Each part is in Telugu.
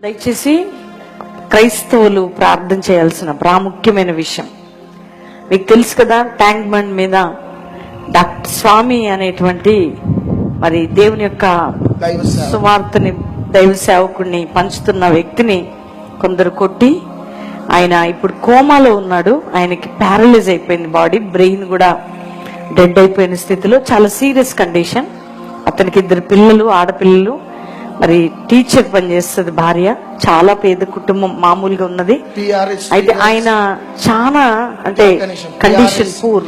దయచేసి క్రైస్తవులు ప్రార్థన చేయాల్సిన ప్రాముఖ్యమైన విషయం మీకు తెలుసు కదా. ట్యాంక్ బండ్ మీద డాక్టర్ స్వామి అనేటువంటి మరి దేవుని యొక్క సువార్తని దైవ సేవకుడిని పంచుతున్న వ్యక్తిని కొందరు కొట్టి ఆయన ఇప్పుడు కోమాలో ఉన్నాడు. ఆయనకి ప్యారలైజ్ అయిపోయింది బాడీ, బ్రెయిన్ కూడా డెడ్ అయిపోయిన స్థితిలో, చాలా సీరియస్ కండిషన్. అతనికి 2 పిల్లలు, ఆడపిల్లలు. మరి టీచర్ పనిచేస్తుంది భార్య, చాలా పేద కుటుంబం, మామూలుగా ఉన్నది. అయితే ఆయన చాలా అంటే కండిషన్ పూర్.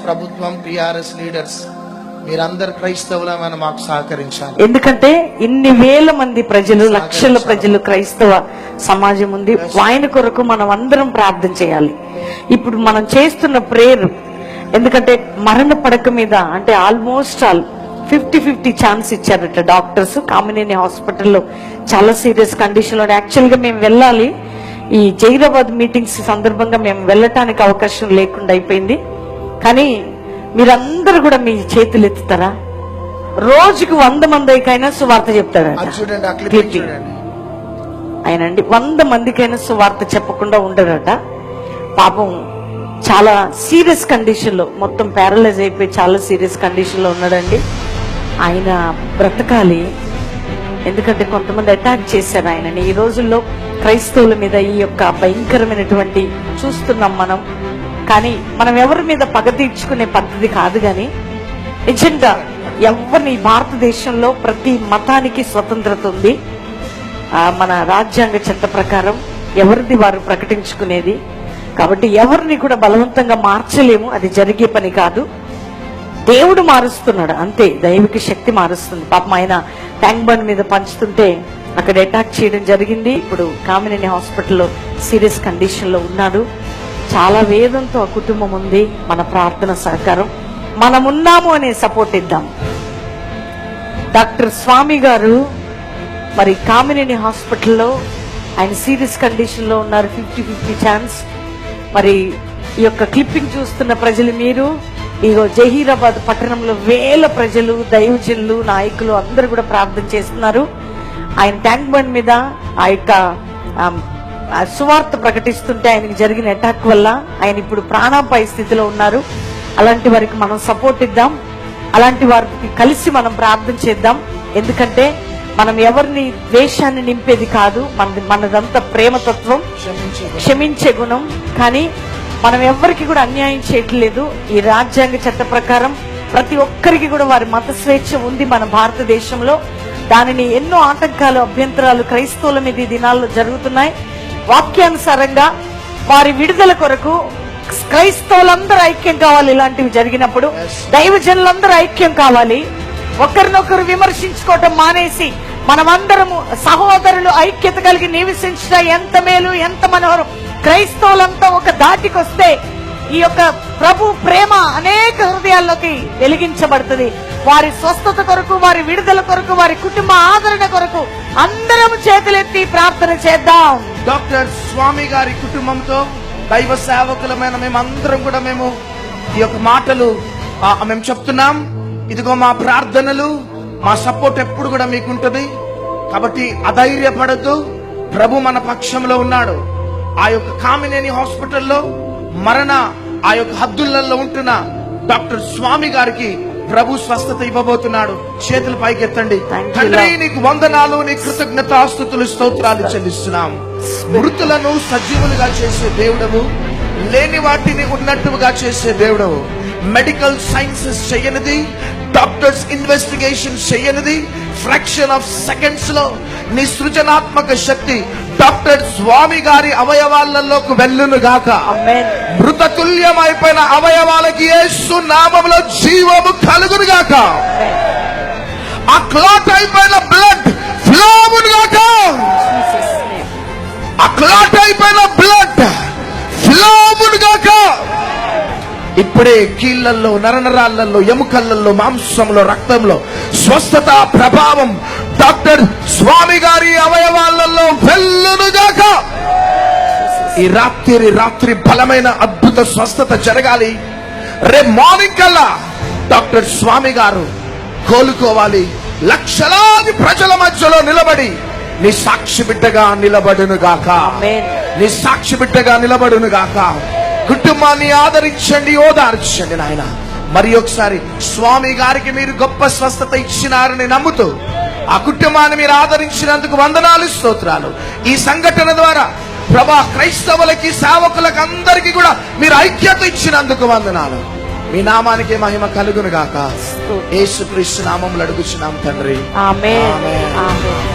ప్రభుత్వం, టిఆర్ఎస్ లీడర్స్ మీరందరు క్రైస్తవులమైన మాకు సహకరించాలి. ఎందుకంటే ఇన్ని వేల మంది ప్రజలు, లక్షల ప్రజలు, క్రైస్తవ సమాజం ఉంది. ఆయన కొరకు మనం అందరం ప్రార్థన చేయాలి. ఇప్పుడు మనం చేస్తున్న ప్రేయర్, ఎందుకంటే మరణ పడక మీద అంటే ఆల్మోస్ట్ ఆల్ 50-50 ఛాన్స్ ఇచ్చారట డాక్టర్స్. కామినేని హాస్పిటల్లో చాలా సీరియస్ కండిషన్ లో. యాక్చువల్ గా మేము వెళ్ళాలి, ఈ జైరాబాద్ మీటింగ్స్ సందర్భంగా మేము వెళ్ళటానికి అవకాశం లేకుండా అయిపోయింది. కానీ మీరందరూ కూడా మీ చేతులు ఎత్తుతారా? రోజుకు 100 మందికైనా సువార్త చెప్తారట. ఆయనండి 100 మందికైనా సువార్త చెప్పకుండా ఉండరట. పాపం చాలా సీరియస్ కండిషన్ లో, మొత్తం ప్యారలైజ్ అయిపోయి చాలా సీరియస్ కండిషన్ లో ఉన్నాడండి. ఆయన బ్రతకాలి, ఎందుకంటే కొంతమంది అటాక్ చేశారు ఆయనని. ఈ రోజుల్లో క్రైస్తవుల మీద ఈ యొక్క భయంకరమైనటువంటి చూస్తున్నాం మనం. కానీ మనం ఎవరి మీద పగ తీర్చుకునే పద్ధతి కాదు. కానీ నిజంగా ఎవరిని, భారతదేశంలో ప్రతి మతానికి స్వతంత్రత ఉంది. మన రాజ్యాంగ చట్ట ప్రకారం ఎవరిది వారు ప్రకటించుకునేది. కాబట్టి ఎవరిని కూడా బలవంతంగా మార్చలేము, అది జరిగే పని కాదు. దేవుడు మారుస్తున్నాడు అంతే, దైవిక శక్తి మారుస్తుంది. పాపం ఆయన ట్యాంక్ బండ్ మీద పంచుతుంటే అక్కడ అటాక్ చేయడం జరిగింది. ఇప్పుడు కామినేని హాస్పిటల్లో సీరియస్ కండిషన్ లో ఉన్నాడు. చాలా వేదంతో ఆ కుటుంబం ఉంది. మన ప్రార్థన సహకారం, మనమున్నాము అనే సపోర్ట్ ఇద్దాం. డాక్టర్ స్వామి గారు మరి కామినేని హాస్పిటల్లో ఆయన సీరియస్ కండిషన్ లో ఉన్నారు. 50-50 ఛాన్స్. మరి ఈ యొక్క క్లిప్పింగ్ చూస్తున్న ప్రజలు, మీరు ఇగో జహీరాబాద్ పట్టణంలో వేల ప్రజలు, దైవజనులు, నాయకులు అందరూ కూడా ప్రార్థన చేస్తున్నారు. ఆయన ట్యాంక్ బండ్ మీద ఆ యొక్క సువార్త ప్రకటిస్తుంటే ఆయనకి జరిగిన అటాక్ వల్ల ఆయన ఇప్పుడు ప్రాణాపాయ స్థితిలో ఉన్నారు. అలాంటి వారికి మనం సపోర్ట్ ఇద్దాం, అలాంటి వారికి కలిసి మనం ప్రార్థన చేద్దాం. ఎందుకంటే మనం ఎవరిని ద్వేషాన్ని నింపేది కాదు, మనదంతా ప్రేమతత్వం, క్షమించే గుణం. కానీ మనం ఎవరికి కూడా అన్యాయం చేయట్లేదు. ఈ రాజ్యాంగ చట్ట ప్రకారం ప్రతి ఒక్కరికి కూడా వారి మత స్వేచ్ఛ ఉంది మన భారతదేశంలో. దానిని ఎన్నో ఆటంకాలు, అభ్యంతరాలు క్రైస్తవుల మీద ఈ దినాల్లో జరుగుతున్నాయి. వాక్యానుసారంగా వారి విడుదల కొరకు క్రైస్తవులందరూ ఐక్యం కావాలి. ఇలాంటివి జరిగినప్పుడు దైవజనులందరూ ఐక్యం కావాలి. ఒకరినొకరు విమర్శించుకోవటం మానేసి మనమందరము సహోదరులు ఐక్యత కలిగి నివసించడం ఎంత మేలు, ఎంత మనోహరం. క్రైస్తవులంతా ఒక దాటికి వస్తే ఈ యొక్క ప్రభు ప్రేమ అనేక హృదయాల్లోకి వెలిగించబడుతుంది. వారి స్వస్థత కొరకు, వారి విడుదల కొరకు, వారి కుటుంబ ఆదరణ కొరకు అందరం చేతులెత్తి ప్రార్థన చేద్దాం. డాక్టర్ స్వామి గారి కుటుంబంతో దైవ సేవకులమైన మేమందరం కూడా మేము ఈ యొక్క మాటలు మేము చెప్తున్నాం. ఇదిగో మా ప్రార్థనలు, మా సపోర్ట్ ఎప్పుడు కూడా మీకు ఉంటుంది. కాబట్టి అధైర్యపడద్దు, ప్రభు మన పక్షంలో ఉన్నాడు. ఆ యొక్క కామినేని హాస్పిటల్లో ఆ యొక్క హద్దులలో ఉంటున్న డాక్టర్ స్వామి గారికి ప్రభు స్వస్థత ఇవ్వబోతున్నాడు. చేతులు పైకెత్తండి. తండ్రి, నీకు వందనాలు, నీ కృతజ్ఞతాస్తుతులు, స్తోత్రాలు చెల్లిస్తున్నాం. మృతులను సజీవులుగా చేసే దేవుడవు, లేని వాటిని ఉన్నట్టుగా చేసే దేవుడవు. మెడికల్ సైన్సెస్ చేయనిది, డాక్టర్స్ ఇన్వెస్టిగేషన్ చేయనిది, ఫ్రాక్షన్ ఆఫ్ సెకండ్స్ లో నీ సృజనాత్మక శక్తి డాక్టర్ స్వామి గారి అవయవాలలోకి వెళ్ళును గాక. మృతతుల్యమైపోయిన అవయవాలకి యేసు నామములో జీవము కలుగును గాక. ఆ క్లాట్ అయిపోయిన బ్లడ్ ఫ్లో అవును గాక. ఆ క్లాట్ అయిపోయిన బ్లడ్ ఫ్లో అవును గాక. ఇప్పుడే కీళ్లలో, నరనరాళ్లలో, ఎముకలలో, మాంసంలో, రక్తంలో స్వస్థత ప్రభావం డాక్టర్ స్వామి గారి అవయవాలలో వెళ్ళునుగాక. ఈ రాత్రి బలమైన అద్భుత స్వస్థత జరగాలి. రేపు మార్నింగ్ కల్లా డాక్టర్ స్వామి గారు కోలుకోవాలి. లక్షలాది ప్రజల మధ్యలో నిలబడి నీ సాక్షి బిడ్డగా నిలబడును గాక. ఆమేన్. నీ సాక్షి బిడ్డగా నిలబడును గాక. కుటుంబాన్ని ఆదరించండి, ఓదార్చండి నాయన. మరి ఒకసారి స్వామి గారికి మీరు గొప్ప స్వస్థత ఇచ్చినారని నమ్ముతూ ఆ కుటుంబాన్ని మీరు ఆదరించినందుకు వందనాలు, స్తోత్రాలు. ఈ సంఘటన ద్వారా ప్రభా క్రైస్తవులకి, సేవకులకు అందరికీ కూడా మీరు ఐక్యత ఇచ్చినందుకు వందనాలు. మీ నామానికి మహిమ కలుగును గాక. యేసుక్రీస్తు నామములో అడుగుచున్నాం తండ్రి. ఆమేన్. ఆమేన్. ఆమేన్.